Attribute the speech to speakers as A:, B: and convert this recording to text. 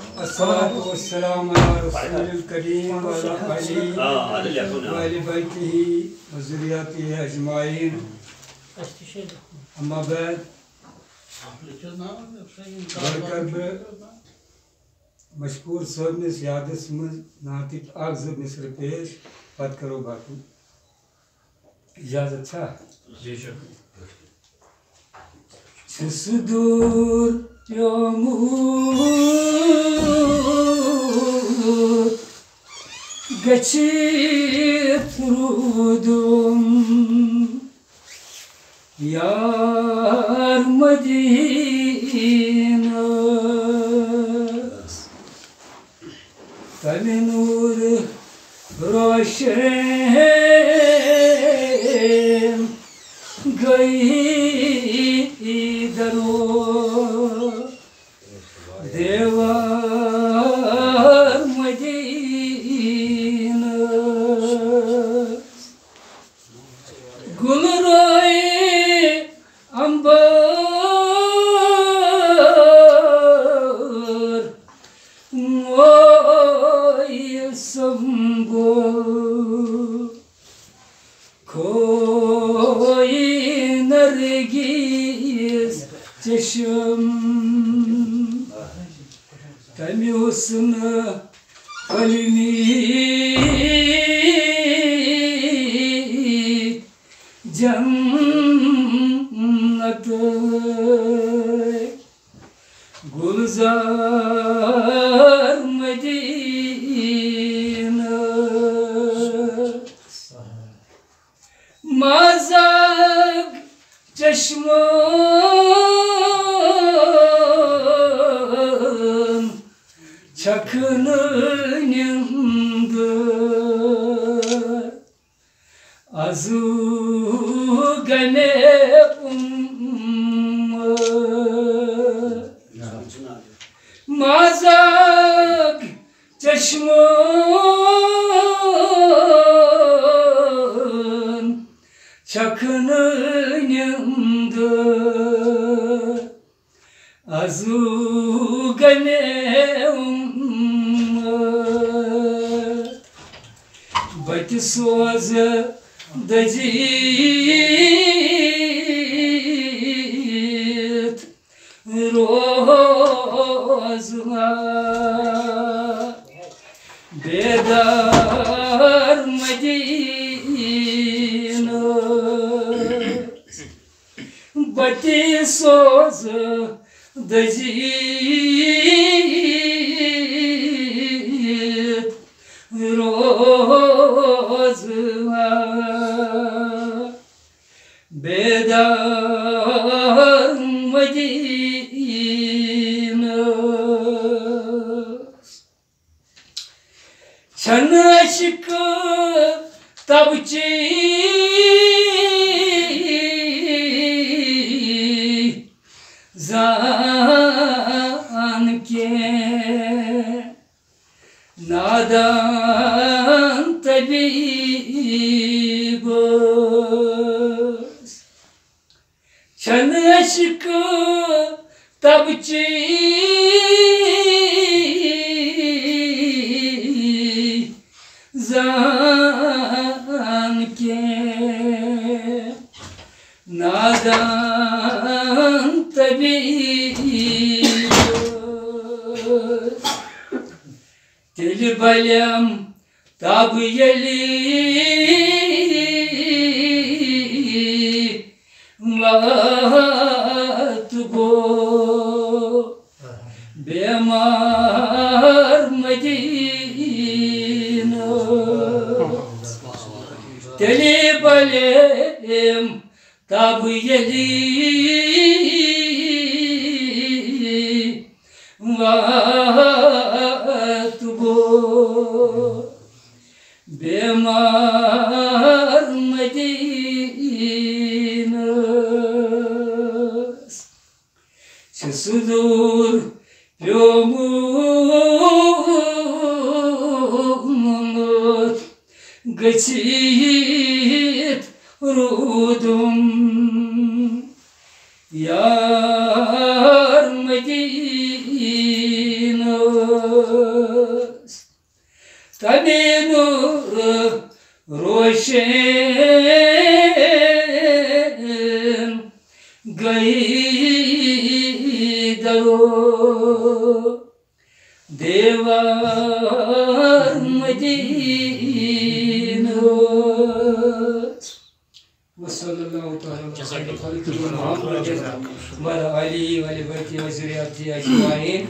A: अस्सलातु वस्सलामु अला रसूलिल करीम व अला आलिहि व अहलि बैतिही व ज़ुर्रिय्यतिही अजमाइन। अम्मा बाद मशकूर सबनिस यादस मज नातिक आग ज़ब मिस्र पेश पत करो बाकी इजाज़त था सुदूर प्योमूर गच्छित रुदुम यार मदीना तने नूर रोशन गई दरो देवार मदीना गुल रोए अंबर मोय संबो खोई नरगिस चशम तमी हुस्न कलमी जन्नत गुलजार मदीना मज़ाक चश्मन çakınındı azu gane mazak çeşmon çakınındı azu gane Bati soza dajit rozla bedar Medina Bati soza dajit rozla bedar Medina çan aşkı tabçı zan ke nadan tabibos çan aşkı tabçı zan ke nadan tabibos Deli balem tabi yeli vatbo bemar Medina Deli balem tabi yeli vatbo bemar Medina Sudur piyomut gacit rudum yar Medina तने रोशन गई दरो देवार Medina वसल्लल्लाहु तआला अलैहि व आलिहि व ज़ुर्रिय्यतिही अजमाइन।